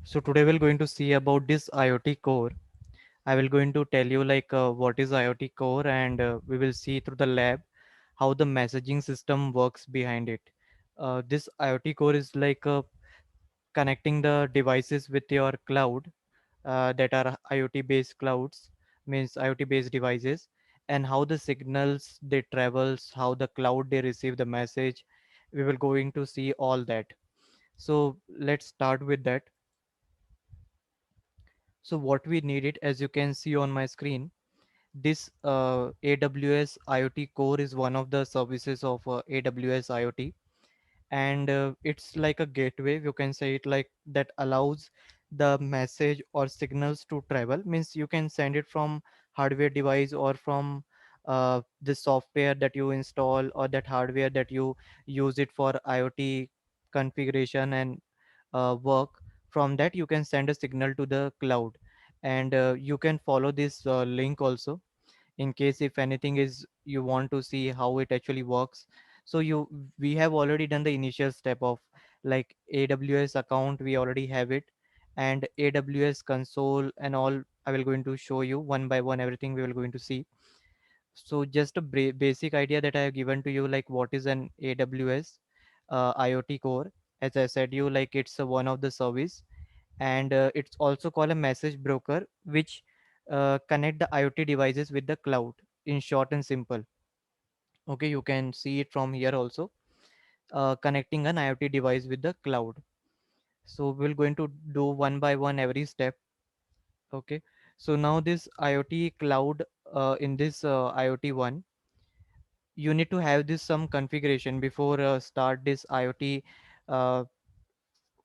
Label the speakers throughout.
Speaker 1: So today we're going to see about this IoT core. I will going to tell you what is IoT core, and we will see through the lab how the messaging system works behind it. This IoT core is connecting the devices with your cloud that are IoT based clouds, means IoT based devices, and how the signals they travels, how the cloud they receive the message. We will going to see all that. So let's start with that. So what we needed, as you can see on my screen, this AWS IoT core is one of the services of AWS IoT, and it's like a gateway. You can say it like that allows the message or signals to travel. Means you can send it from hardware device or from the software that you install or that hardware that you use it for IoT configuration and work. From that you can send a signal to the cloud, and you can follow this link also in case if anything is you want to see how it actually works. So you we have already done the initial step of like AWS account, we already have it, and AWS console and all. I will going to show you one by one everything we will going to see. So just a basic idea that I have given to you, like what is an AWS IoT core. As I said you, like it's one of the service, and it's also called a message broker, which connect the IoT devices with the cloud, in short and simple. Okay, you can see it from here also, connecting an IoT device with the cloud. So we're going to do one by one every step. Okay, so now this IoT cloud, in this IoT one, you need to have this some configuration before start this IoT uh,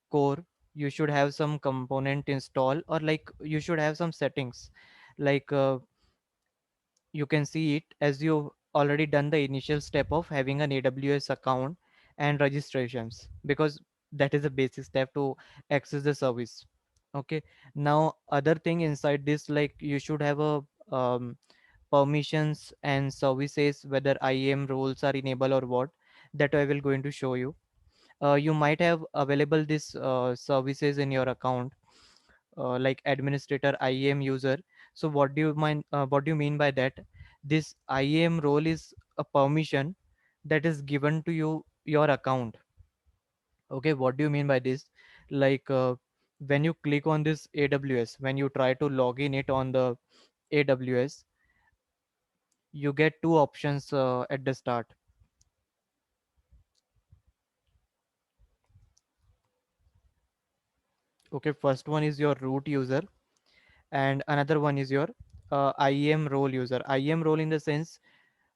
Speaker 1: core. You should have some component install, or like you should have some settings, like you can see it as you already done the initial step of having an AWS account and registrations, because that is the basic step to access the service. Okay, now other thing inside this, like you should have a permissions and services, whether IAM roles are enabled or what, that I will going to show you. You might have available this services in your account, like administrator, IAM user. So what do you mind? What do you mean by that? This IAM role is a permission that is given to you your account. Okay, what do you mean by this? Like when you click on this AWS, when you try to log in it on the AWS, you get two options at the start. Okay, first one is your root user, and another one is your IAM role user. IAM role in the sense,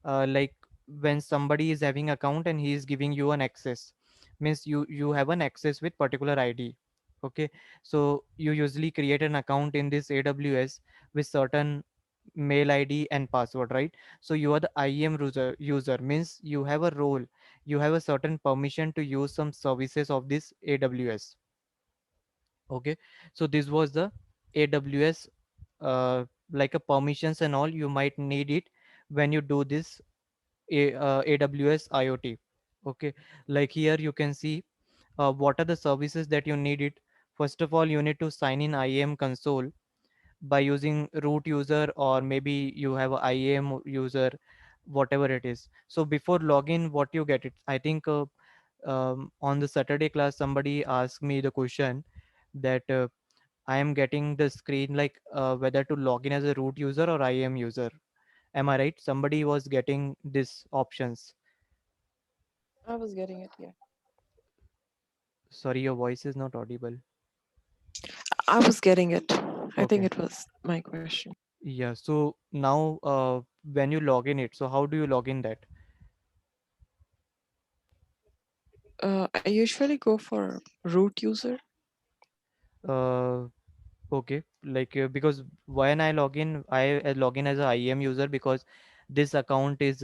Speaker 1: like when somebody is having account and he is giving you an access, means you have an access with particular ID. Okay, so you usually create an account in this AWS with certain mail ID and password, right? So you are the IAM user means you have a role, you have a certain permission to use some services of this AWS. Okay, so this was the AWS, like a permissions and all you might need it when you do this AWS IoT. Okay, like here you can see what are the services that you need it. First of all, you need to sign in IAM console by using root user, or maybe you have a IAM user, whatever it is. So before login, what you get it, I think on the Saturday class somebody asked me the question that I am getting the screen like whether to log in as a root user or IAM user. Am I right? Somebody was getting this options.
Speaker 2: I was getting it, yeah.
Speaker 1: Sorry, your voice is not audible.
Speaker 2: I was getting it. I think
Speaker 1: Okay.
Speaker 2: it was my question.
Speaker 1: Yeah. So now, when you log in it, so how do you log in that?
Speaker 2: I usually go for root user.
Speaker 1: Uh, okay. Like because when I log in, I log in as a IAM user because this account is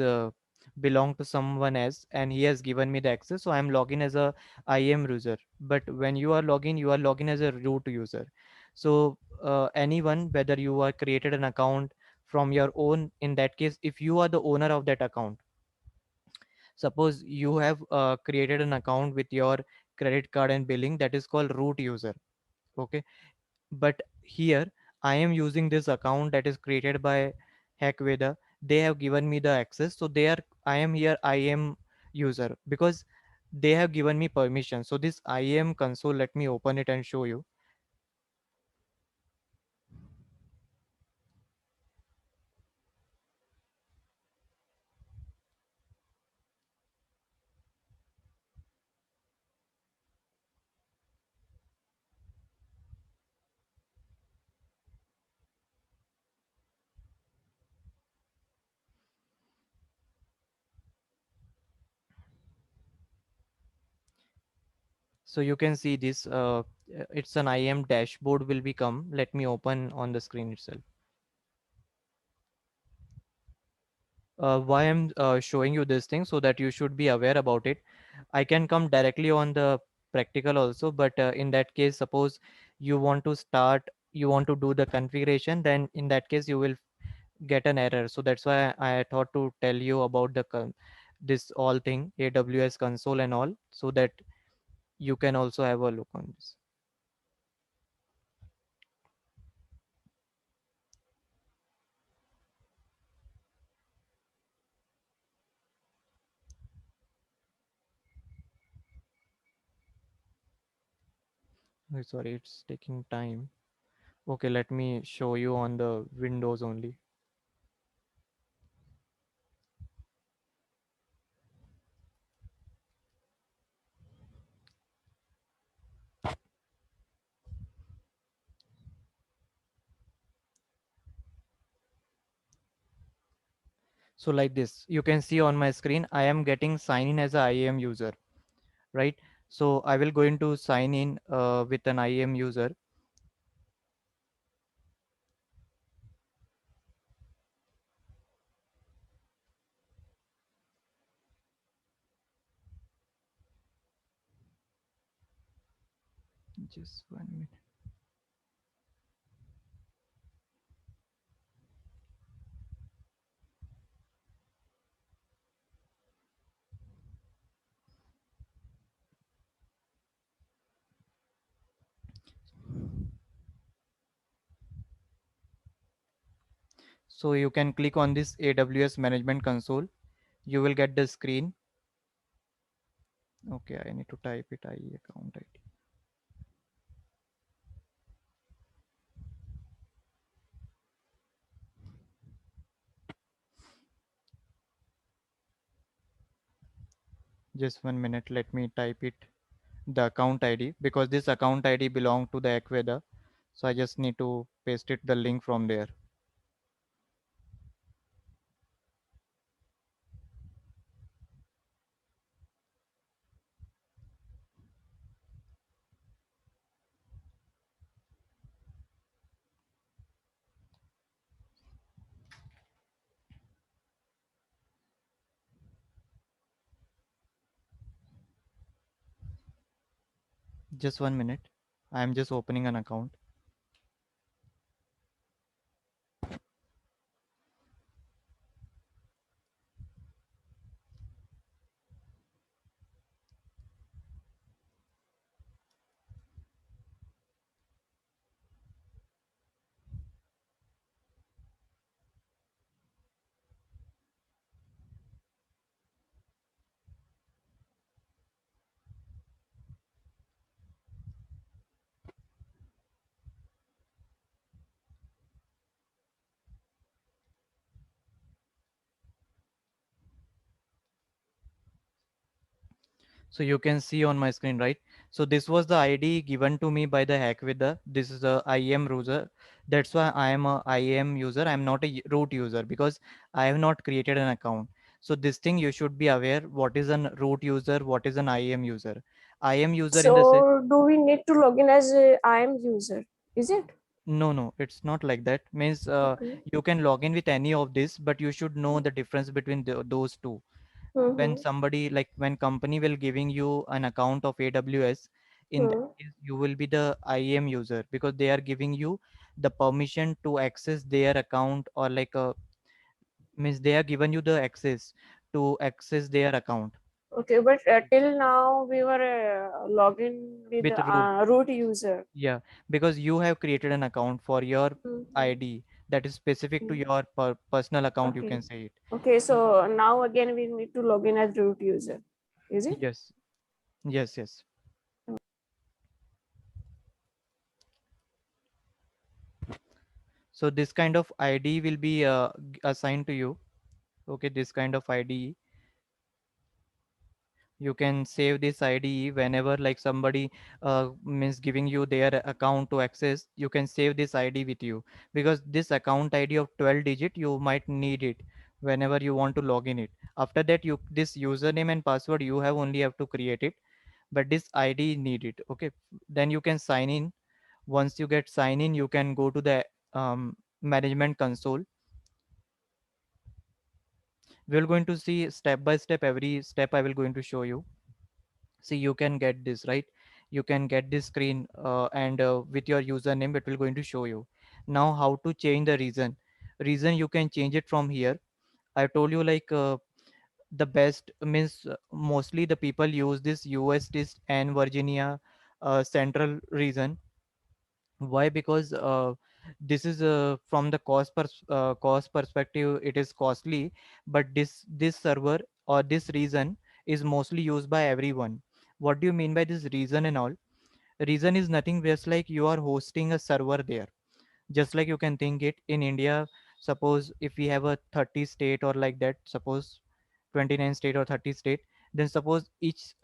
Speaker 1: belong to someone else and he has given me the access. So I'm logging as a IAM user. But when you are logging, you are logging as a root user. So anyone, whether you are created an account from your own, in that case, if you are the owner of that account, suppose you have created an account with your credit card and billing, that is called root user. Okay, but here I am using this account that is created by Hackveda. They have given me the access, so they are I am here IAM user because they have given me permission. So this IAM console, let me open it and show you. So you can see this. It's an IAM dashboard will become. Let me open on the screen itself. Why I'm showing you this thing so that you should be aware about it. I can come directly on the practical also, but in that case, suppose you want to start, you want to do the configuration, then in that case you will get an error. So that's why I thought to tell you about the this all thing, AWS console and all, so that you can also have a look on this. Sorry, it's taking time. Okay, let me show you on the Windows only. So like this, you can see on my screen, I am getting sign in as a IAM user, right? So I will going to sign in with an IAM user. Just 1 minute. So you can click on this AWS Management Console. You will get the screen. Okay, I need to type it IE account ID. Just 1 minute. Let me type it the account ID because this account ID belong to the Aqueda. So I just need to paste it the link from there. Just 1 minute. I am just opening an account. So you can see on my screen, right? So this was the ID given to me by the Hackveda. This is a IAM user. That's why I am a IAM user. I'm not a root user because I have not created an account. So this thing you should be aware what is an root user, what is an IAM user. IAM user in the sense,
Speaker 3: So do we need to log in as a IM user? Is it?
Speaker 1: no, it's not like that. Means
Speaker 3: Okay.
Speaker 1: you can log in with any of this, but you should know the difference between those two. When
Speaker 3: Mm-hmm.
Speaker 1: somebody like when company will giving you an account of AWS, in that
Speaker 3: Hmm.
Speaker 1: case you will be the IAM user because they are giving you the permission to access their account or like a means they are given you the access to access their account.
Speaker 3: Okay, but till now we were logging with
Speaker 1: with root.
Speaker 3: root user.
Speaker 1: Yeah, because you have created an account for your
Speaker 3: Mhm.
Speaker 1: ID that is specific to
Speaker 3: Mm.
Speaker 1: your personal account, you can
Speaker 3: Okay.
Speaker 1: say it.
Speaker 3: Okay. So now again we need to log in as root user. Is it?
Speaker 1: Yes, yes, yes. So this kind of ID will be assigned to you. Okay, this kind of ID, you can save this ID whenever like somebody means giving you their account to access. You can save this ID with you, because this account ID of 12 digit you might need it whenever you want to log in it. After that, you this username and password you have to create it, but this ID need it. Okay, then you can sign in. Once you get sign in, you can go to the management console. We're going to see step by step, every step I will going to show you. See, you can get this right. You can get this screen, and with your username it will going to show you. Now how to change the reason you can change it from here. I told you like the best means mostly the people use this US east and Virginia central region. Why? Because this is from the cost perspective it is costly, but this server or this reason is mostly used by everyone. What do you mean by this reason and all? Reason is nothing just like you are hosting a server there. Just like you can think it in India, suppose if we have a 30 state or like that, suppose 29 state or 30 state, then suppose each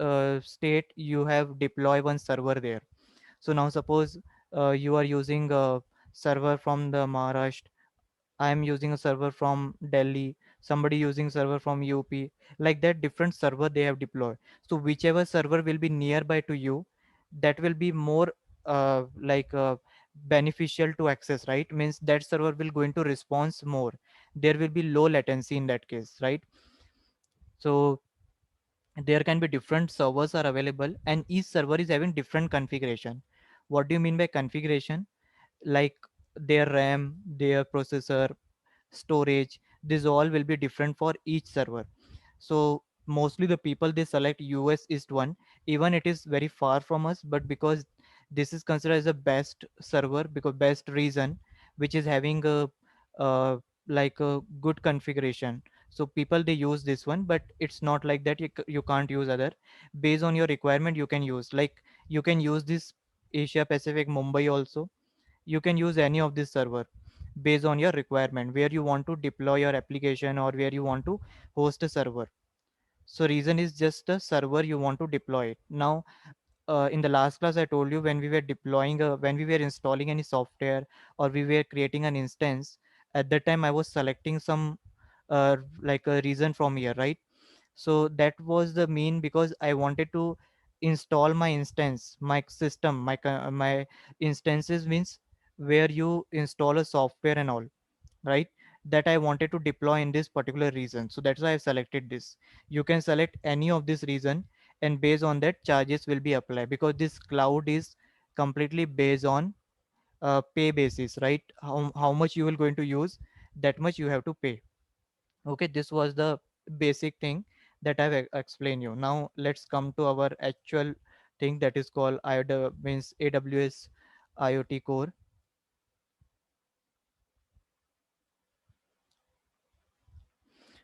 Speaker 1: state you have deploy one server there. So now suppose you are using a server from the Maharashtra. I am using a server from Delhi. Somebody using server from UP. Like that, different server they have deployed. So whichever server will be nearby to you, that will be more like beneficial to access. Right? Means that server will going to response more. There will be low latency in that case. Right? So there can be different servers are available, and each server is having different configuration. What do you mean by configuration? Like their RAM, their processor, storage, this all will be different for each server. So mostly the people they select US East one, even it is very far from us, but because this is considered as the best server, because best reason, which is having a like a good configuration. So people they use this one, but it's not like that you can't use other. Based on your requirement you can use, like you can use this Asia Pacific Mumbai also. You can use any of this server based on your requirement, where you want to deploy your application or where you want to host a server. So reason is just a server you want to deploy it. Now in the last class I told you, when we were deploying when we were installing any software or we were creating an instance, at that time I was selecting some like a reason from here, right? So that was the mean, because I wanted to install my instance, my system, my instances means where you install a software and all, right? That I wanted to deploy in this particular region, so that's why I selected this. You can select any of this region, and based on that charges will be applied, because this cloud is completely based on pay basis, right? How much you will going to use, that much you have to pay. Okay, this was the basic thing that I've explained you. Now let's come to our actual thing, that is called IOD, means AWS IoT core.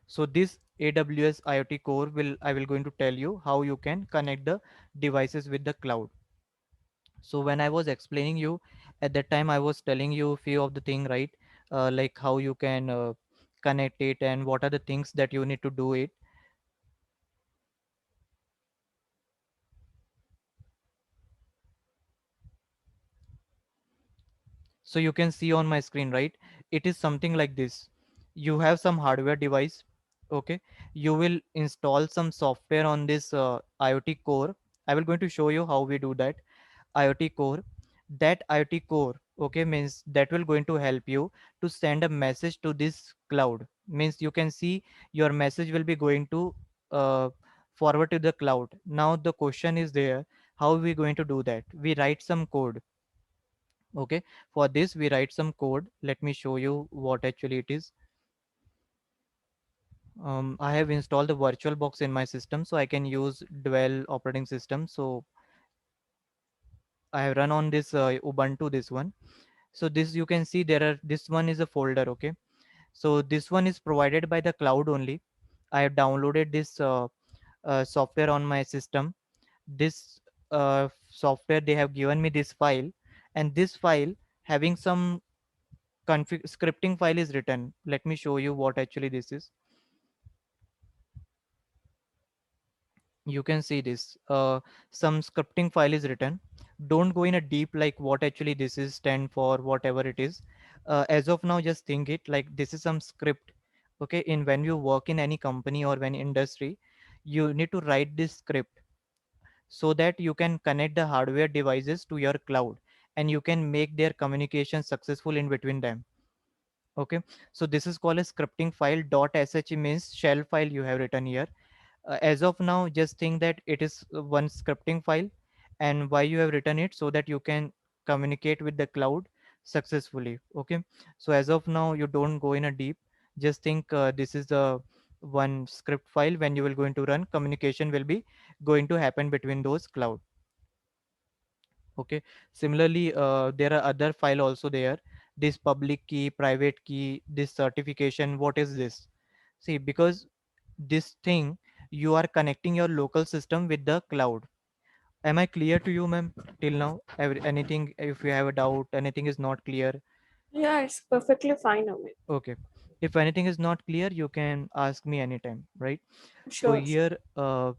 Speaker 1: So this AWS IoT core will I will going to tell you how you can connect the devices with the cloud. So when I was explaining you at that time, I was telling you a few of the thing, right? Like how you can connect it and what are the things that you need to do it. So you can see on my screen, right? It is something like this. You have some hardware device. Okay, you will install some software on this IoT core. I will going to show you how we do that. IoT core. That IoT core, okay, means that will going to help you to send a message to this cloud. Means you can see your message will be going to uh, forward to the cloud. Now the question is there, how are we going to do that? We write some code. Okay, for this we write some code. Let me show you what actually it is. I have installed the VirtualBox in my system, so I can use dual operating system. So I have run on this Ubuntu, this one. So this you can see there are, this one is a folder, okay. So this one is provided by the cloud only. I have downloaded this software on my system. This software, they have given me this file, and this file having some config scripting file is written. Let me show you what actually this is. You can see this some scripting file is written. Don't go in a deep like what actually this is stand for, whatever it is. As of now, just think it like this is some script. Okay, in when you work in any company or any industry, you need to write this script so that you can connect the hardware devices to your cloud, and you can make their communication successful in between them. Okay, so this is called a scripting file. .sh means shell file you have written here. As of now, just think that it is one scripting file, and why you have written it, so that you can communicate with the cloud successfully. Okay, so as of now, you don't go in a deep. Just think this is the one script file. When you will going to run, communication will be going to happen between those cloud. Okay, similarly, there are other file also there. This public key, private key, this certification, what is this? See, because this thing, you are connecting your local system with the cloud. Am I clear to you, ma'am, till now? Anything, if you have a doubt, anything is not clear?
Speaker 3: Yeah, it's perfectly fine, Amit.
Speaker 1: Okay, if anything is not clear, you can ask me anytime, right? So
Speaker 3: Sure, sure.
Speaker 1: here,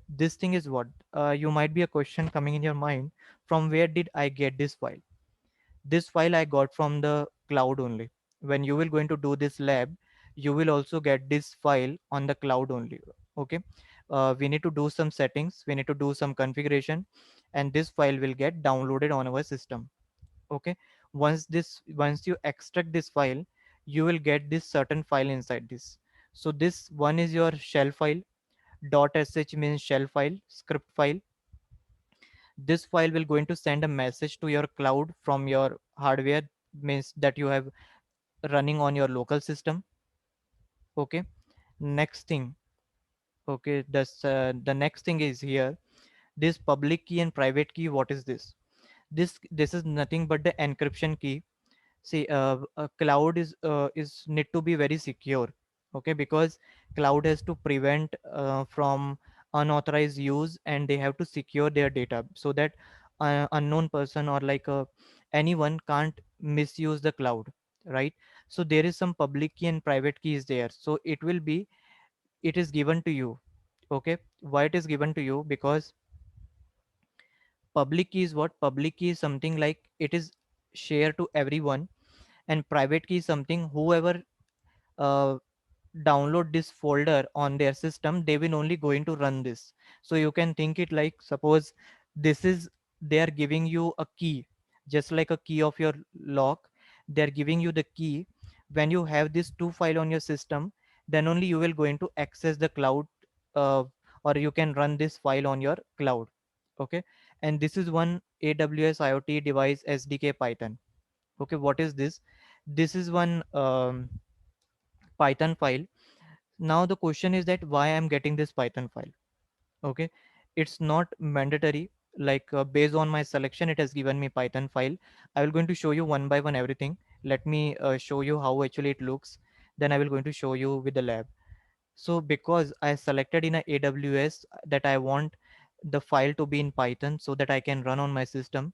Speaker 1: this thing is what, you might be a question coming in your mind, from where did I get this file? This file I got from the cloud only. When you will going to do this lab, you will also get this file on the cloud only. Okay, we need to do some settings, we need to do some configuration, and this file will get downloaded on our system. Okay, once you extract this file, you will get this certain file inside this. So this one is your shell file. .sh means shell file, script file. This file will going to send a message to your cloud from your hardware, means that you have running on your local system. Okay, next thing. Okay, the next thing is here, this public key and private key. What is this? This is nothing but the encryption key. See, a cloud is need to be very secure. Okay, because cloud has to prevent from unauthorized use, and they have to secure their data so that unknown person or like anyone can't misuse the cloud, right? So there is some public key and private key is there, so it will be, it is given to you. Okay, why it is given to you? Because public key is what, public key is something like it is shared to everyone, and private key is something whoever uh, download this folder on their system, they will only going to run this. So you can think it like, suppose this is, they are giving you a key, just like a key of your lock. They are giving you the key. When you have this two file on your system, then only you will going to access the cloud, uh, or you can run this file on your cloud. Okay, and this is one AWS IoT device SDK Python. Okay, what is this? This is one Python file. Now the question is that why I'm getting this Python file. Okay, it's not mandatory, like based on my selection it has given me Python file. I will going to show you one by one everything. Let me show you how actually it looks, then I will going to show you with the lab. So because I selected in a AWS that I want the file to be in Python so that I can run on my system,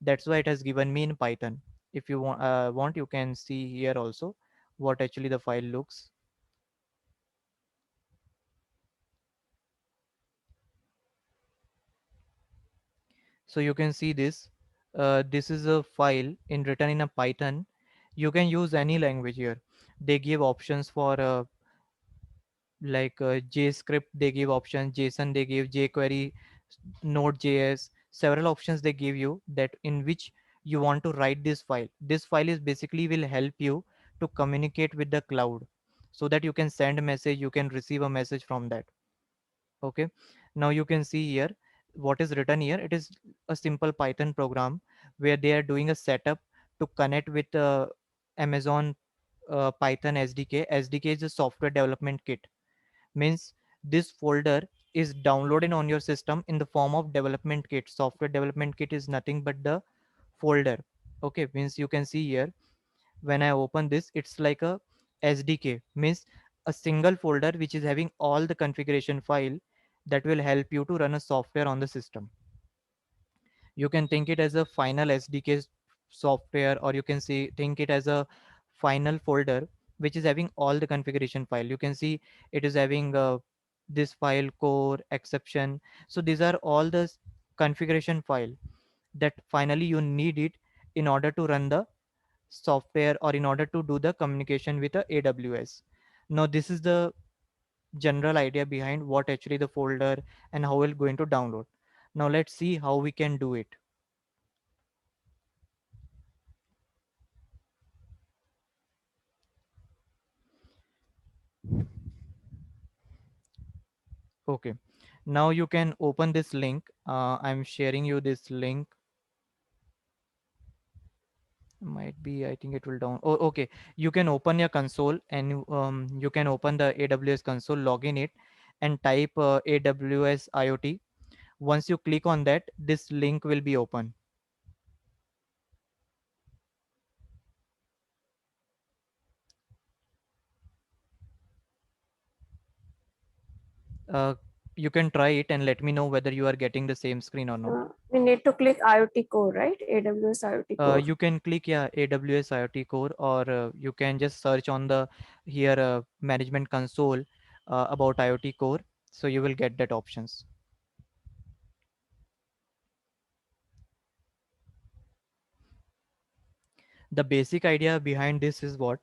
Speaker 1: that's why it has given me in Python. If you want, you can see here also what actually the file looks. So you can see this. This is a file in written in a Python. You can use any language here. They give options for like JScript. They give options JSON. They give jQuery, Node.js. Several options they give you that in which you want to write this file. This file is basically will help you to communicate with the cloud, so that you can send a message, you can receive a message from that. Okay, now you can see here what is written here. It is a simple Python program where they are doing a setup to connect with Amazon Python SDK. SDK is a software development kit, means this folder is downloaded on your system in the form of development kit. Software development kit is nothing but the folder. Okay, means you can see here, when I open this, it's like a SDK, means a single folder which is having all the configuration file that will help you to run a software on the system. You can think it as a final SDK software, or you can see think it as a final folder which is having all the configuration file. You can see it is having this file, core, exception. So these are all the configuration file that finally you need it in order to run the software, or in order to do the communication with the AWS. Now this is the general idea behind what actually the folder and how we're going to download. Now let's see how we can do it. Okay, now you can open this link. I'm sharing you this link. Might be, I think it will down. Oh, okay. You can open your console, and you can open the AWS console, log in it, and type AWS IoT. Once you click on that, this link will be open. Uh, you can try it and let me know whether you are getting the same screen or not.
Speaker 3: We need to click IoT core, right? AWS IoT core.
Speaker 1: You can click, yeah, AWS IoT Core, or you can just search on the here management console about IoT Core. So you will get that options. The basic idea behind this is what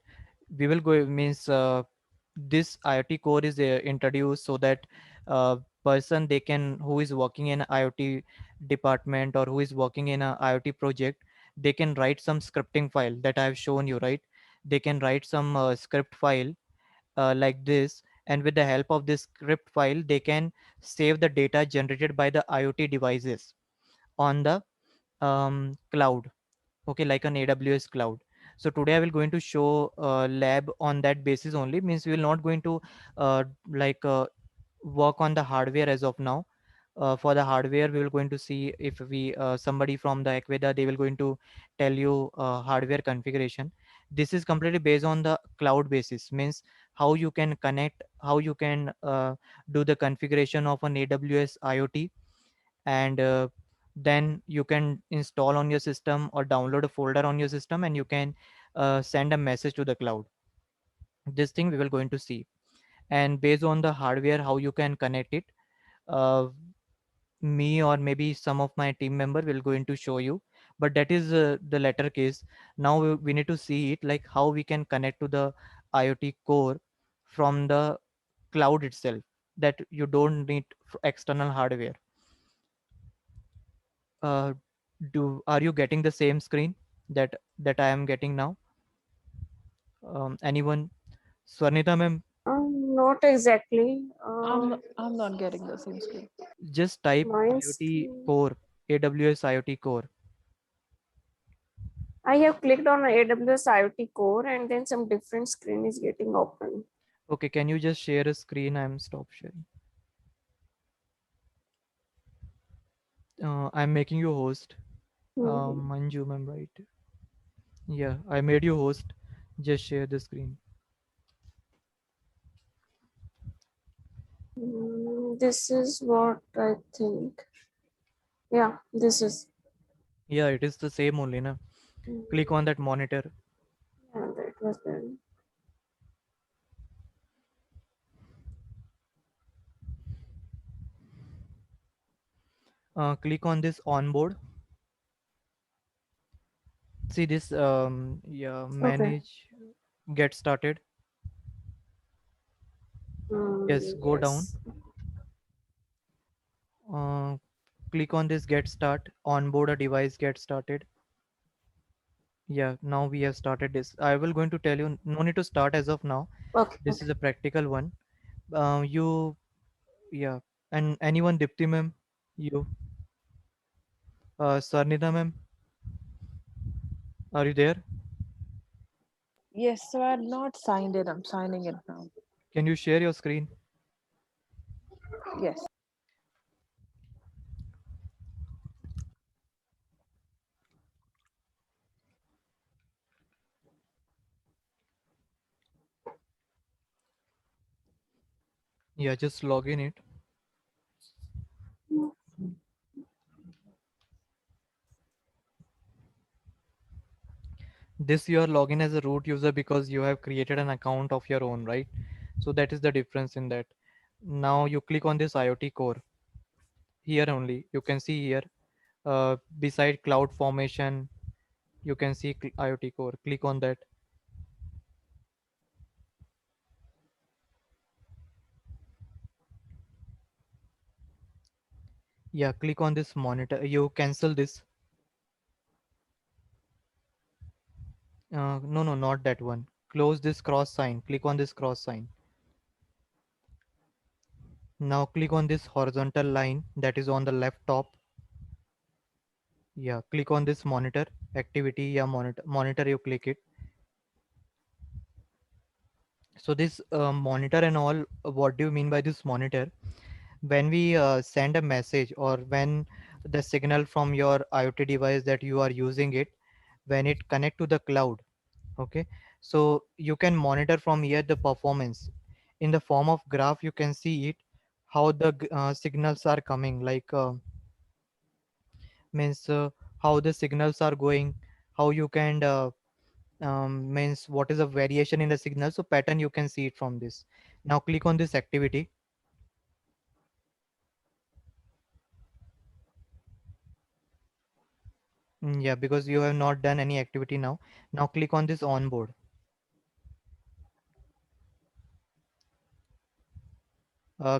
Speaker 1: we will go means this IoT Core is introduced so that person they can who is working in IoT department, or who is working in a IoT project, they can write some scripting file that I have shown you, right? They can write some script file like this, and with the help of this script file they can save the data generated by the IoT devices on the cloud. Okay, like an AWS cloud. So today I will going to show lab on that basis only, means we will not going to like work on the hardware as of now. For the hardware we will going to see if we somebody from the Equida, they will going to tell you hardware configuration. This is completely based on the cloud basis, means how you can connect, how you can do the configuration of an AWS IoT, and then you can install on your system or download a folder on your system, and you can send a message to the cloud. This thing we will going to see, and based on the hardware how you can connect it, uh, me or maybe some of my team member will going to show you, but that is the latter case. Now we need to see it like how we can connect to the IoT core from the cloud itself, that you don't need external hardware. uh, do Are you getting the same screen that I am getting now? Anyone? Swarnita ma'am,
Speaker 3: Not exactly.
Speaker 2: I'm not getting the same screen.
Speaker 1: just type
Speaker 3: My
Speaker 1: IoT
Speaker 3: screen.
Speaker 1: core, AWS IoT core.
Speaker 3: I have clicked on AWS IoT core, and then some different screen is getting open.
Speaker 1: Okay, can you just share a screen? I'm stop sharing. I'm making you host.
Speaker 3: Mhm.
Speaker 1: Manju ma'am, right? Yeah, I made you host. Just share the screen.
Speaker 3: This is what I think. Yeah, this is.
Speaker 1: Yeah, it is the same only, na. Click on that monitor.
Speaker 3: Yeah, that was there.
Speaker 1: Click on this onboard. See this, yeah,
Speaker 3: Okay.
Speaker 1: manage, get started. Yes, go down.
Speaker 3: Yes.
Speaker 1: uh, Click on this get start, onboard a device, get started. Yeah, now we have started this. I will going to tell you, no need to start as of now.
Speaker 3: Okay.
Speaker 1: This
Speaker 3: Okay.
Speaker 1: is a practical one. You, yeah, and anyone, Dipti ma'am, you, Sarnida ma'am, are you there?
Speaker 2: Yes, so I'm not signed in. I'm signing in now.
Speaker 1: Can you share your screen?
Speaker 2: Yes.
Speaker 1: Yeah, just log in it. This you are login as a root user because you have created an account of your own, right? So that is the difference in that. Now you click on this IoT core. Here only you can see here, beside cloud formation, you can see IoT core. Click on that. Yeah, click on this monitor. You cancel this. No, no, not that one. Close this cross sign. Click on this cross sign. Now click on this horizontal line that is on the left top. Yeah, click on this monitor activity. Yeah, monitor, you click it. So this monitor and all, what do you mean by this monitor? When we send a message, or when the signal from your IoT device that you are using it, when it connect to the cloud, okay, so you can monitor from here the performance in the form of graph. You can see it, how the signals are coming, like means how the signals are going, how you can means what is the variation in the signal, so pattern you can see it from this. Now click on this activity. Yeah, because you have not done any activity now. Now click on this onboard.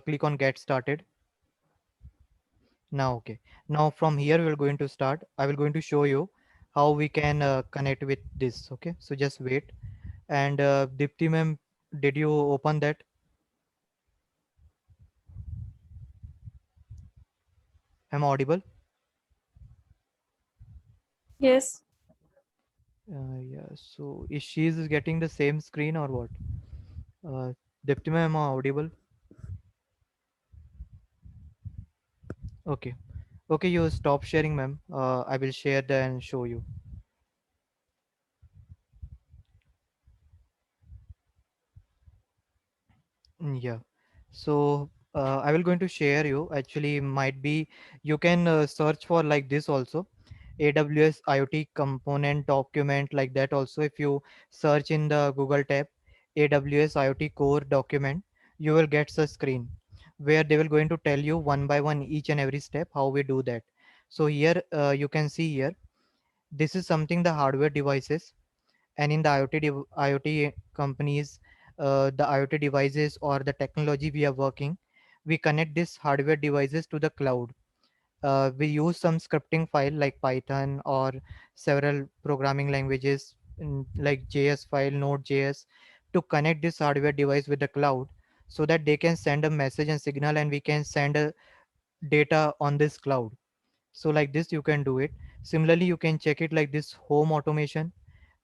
Speaker 1: Click on get started. Now okay, now from here we're going to start. I will going to show you how we can connect with this. Okay, so just wait. And Dipti ma'am, did you open that? Am I audible?
Speaker 3: Yes.
Speaker 1: Yeah, so is she is getting the same screen or what? uh, Dipti ma'am, am I audible? Okay. Okay, you stop sharing, ma'am. I will share that and show you. Yeah. So I will going to share you. Actually, might be you can search for like this also. AWS IoT component document, like that also. If you search in the Google tab, AWS IoT core document, you will get a screen where they will going to tell you one by one each and every step how we do that. So here you can see here, this is something the hardware devices, and in the IoT companies, the IoT devices or the technology we are working, we connect these hardware devices to the cloud. We use some scripting file like Python or several programming languages, like JS file, Node.js, to connect this hardware device with the cloud, so that they can send a message and signal, and we can send data on this cloud. So like this you can do it. Similarly, you can check it like this home automation.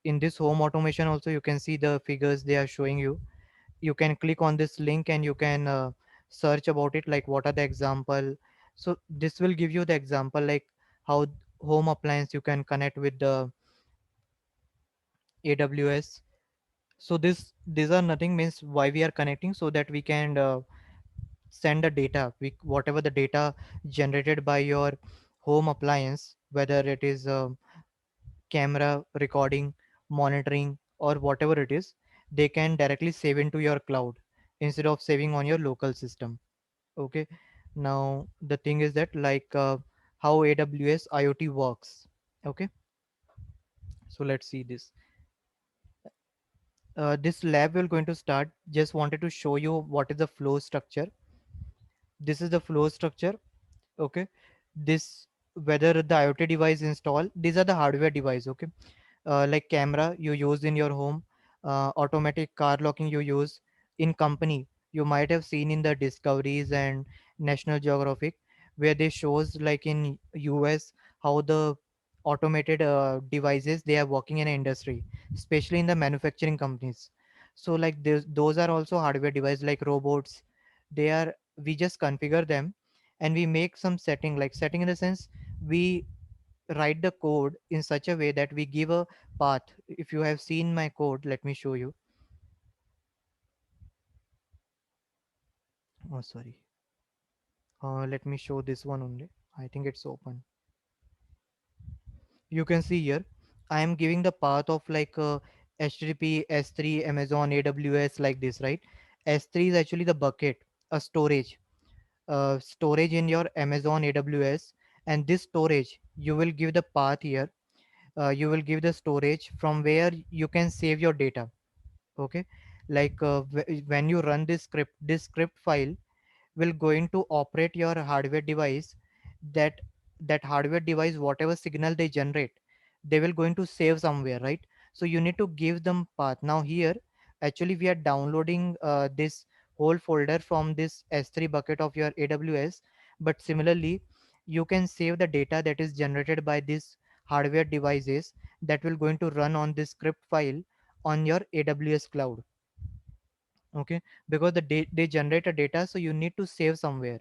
Speaker 1: In this home automation also, you can see the figures they are showing you. You can click on this link and you can search about it, like what are the example. So this will give you the example, like how home appliance you can connect with the AWS. So these are nothing, means why we are connecting, so that we can send the data, whatever the data generated by your home appliance, whether it is camera recording, monitoring, or whatever it is, they can directly save into your cloud instead of saving on your local system. Okay. Now the thing is that, like how AWS IoT works. Okay. So let's see this. This lab we're going to start. Just wanted to show you what is the flow structure. This is the flow structure. Okay. This, whether the IoT device install, these are the hardware device. Okay. Like camera you use in your home, automatic car locking you use in company. You might have seen in the Discoveries and National Geographic, where they shows like in US how the automated devices they are working in an industry, especially in the manufacturing companies. So like those are also hardware device like robots. They are, we just configure them, and we make some setting, like setting in the sense, we write the code in such a way that we give a path. If you have seen my code, let me show you. Oh, sorry. Let me show this one only. I think it's open. You can see here I am giving the path of like HTTP, S3, Amazon, AWS, like this, right? S3 is actually the bucket, a storage in your Amazon AWS. And this storage you will give the path here. You will give the storage from where you can save your data. Okay, like when you run this script file will going to operate your hardware device. That that hardware device, whatever signal they generate, they will going to save somewhere, right? So you need to give them path. Now here actually we are downloading this whole folder from this S3 bucket of your AWS. But similarly you can save the data that is generated by this hardware devices that will going to run on this script file on your AWS cloud. Okay, because they generate a data, so you need to save somewhere.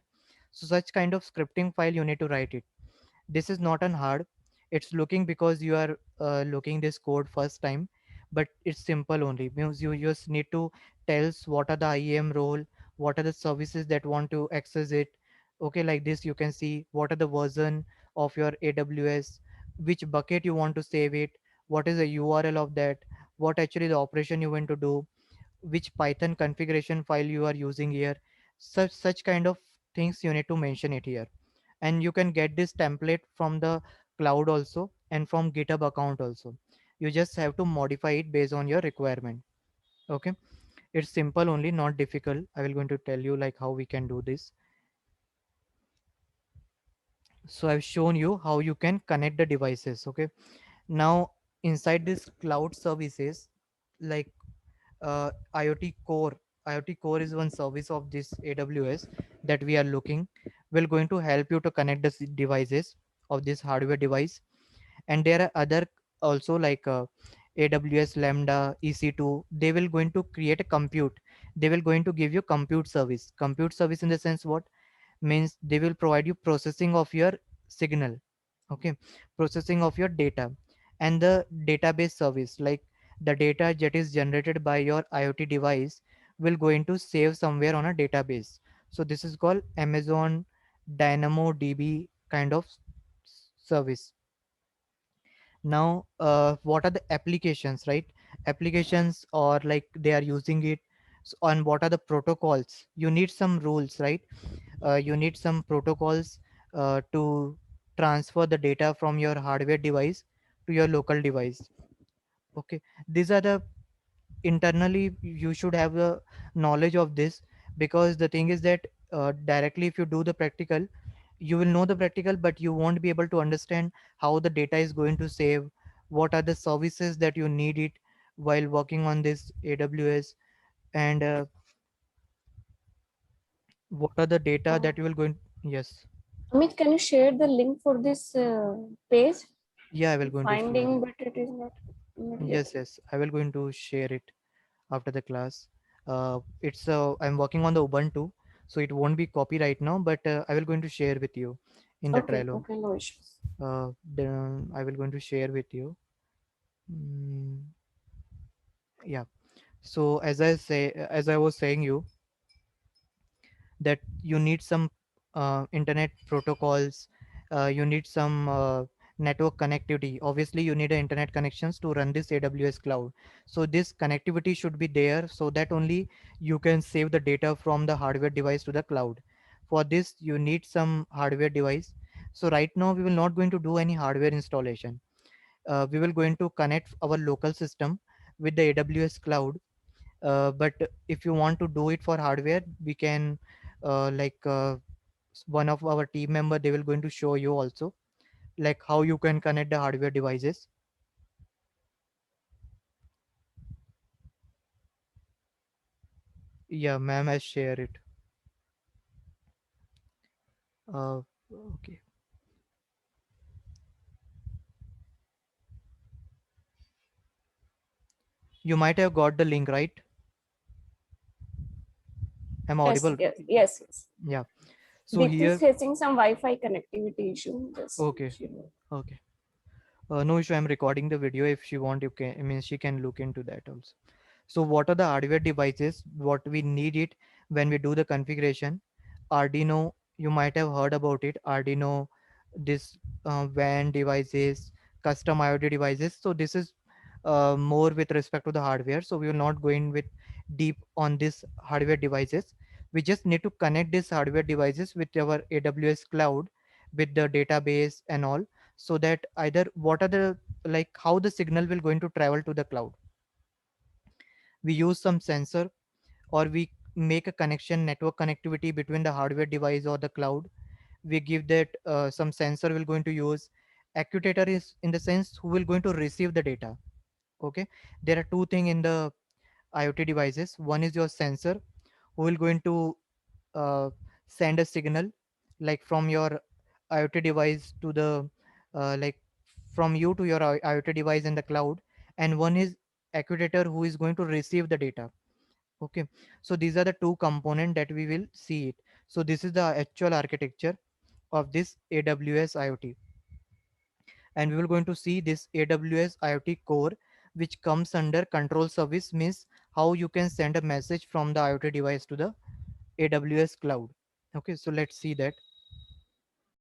Speaker 1: So such kind of scripting file you need to write it. This is not an hard. It's looking because you are looking this code first time, but it's simple only. Means you just need to tells what are the IAM role, what are the services that want to access it. Okay, like this you can see what are the version of your AWS, which bucket you want to save it, what is the URL of that, what actually the operation you want to do, which Python configuration file you are using here. Such kind of things you need to mention it here. And you can get this template from the cloud also and from GitHub account also. You just have to modify it based on your requirement. Okay, it's simple only, not difficult. I will going to tell you like how we can do this. So I've shown you how you can connect the devices. Okay, now inside this cloud services, like IoT Core. IoT Core is one service of this AWS that we are looking. Will going to help you to connect the devices of this hardware device. And there are other also like AWS Lambda, EC2. They will going to create a compute. They will going to give you compute service. Compute service in the sense what means they will provide you processing of your signal. Okay, processing of your data. And the database service, like the data that is generated by your IoT device will going to save somewhere on a database. So this is called Amazon DynamoDB kind of service. Now what are the applications, right? Applications or like they are using it. So, and what are the protocols? You need some rules, right? You need some protocols to transfer the data from your hardware device to your local device. Okay, these are the internally you should have the knowledge of this. Because the thing is that directly if you do the practical, you will know the practical, but you won't be able to understand how the data is going to save, what are the services that you need it while working on this AWS. And what are the data
Speaker 3: Uh,
Speaker 1: that you will going. Yes.
Speaker 3: Amit, can you share the link for this page?
Speaker 1: Yeah, I will going to share
Speaker 3: Finding,
Speaker 1: it.
Speaker 3: but it is not
Speaker 1: Yes,
Speaker 3: getting.
Speaker 1: yes, I will going to share it after the class. It's I'm working on the Ubuntu, so it won't be copy right now, but I will going to share with you in the
Speaker 3: Okay,
Speaker 1: Trello.
Speaker 3: okay, no issues.
Speaker 1: I will going to share with you. Mm, yeah. So as I was saying you, that you need some internet protocols. You need some network connectivity. Obviously you need a internet connections to run this AWS cloud. So this connectivity should be there, so that only you can save the data from the hardware device to the cloud. For this you need some hardware device. So right now we will not going to do any hardware installation. We will going to connect our local system with the AWS cloud. But if you want to do it for hardware, we can like one of our team member, they will going to show you also like how you can connect the hardware devices. Yeah, ma'am has shared it. uh, okay, you might have got the link, right? I'm
Speaker 3: Yes,
Speaker 1: audible?
Speaker 3: yes, yes, yes.
Speaker 1: Yeah. So
Speaker 3: Deepti is
Speaker 1: here.
Speaker 3: facing some Wi-Fi connectivity issue. Just
Speaker 1: Okay.
Speaker 3: she know.
Speaker 1: Okay. No issue, I'm recording the video. If she want, you can, I mean she can look into that also. So what are the hardware devices what we need it? when we do the configuration, Arduino, you might have heard about it, Arduino, this WAN devices, custom IoT devices. So this is more with respect to the hardware, so we will not go in with deep on this hardware devices. We just need to connect these hardware devices with our AWS cloud, with the database and all, so that either what are the, like how the signal will going to travel to the cloud. We use some sensor, or we make a connection, network connectivity between the hardware device or the cloud. We give that some sensor will going to use, actuator is in the sense who will going to receive the data. Okay, there are two things in the IoT devices. One is your sensor, who will going to send a signal, like from your IoT device to the like from you to your IoT device in the cloud. And one is actuator, who is going to receive the data. Okay, so these are the two component that we will see it. So this is the actual architecture of this AWS IoT, and we will going to see this AWS IoT core, which comes under control service, means how you can send a message from the IoT device to the AWS cloud. Okay, so let's see that.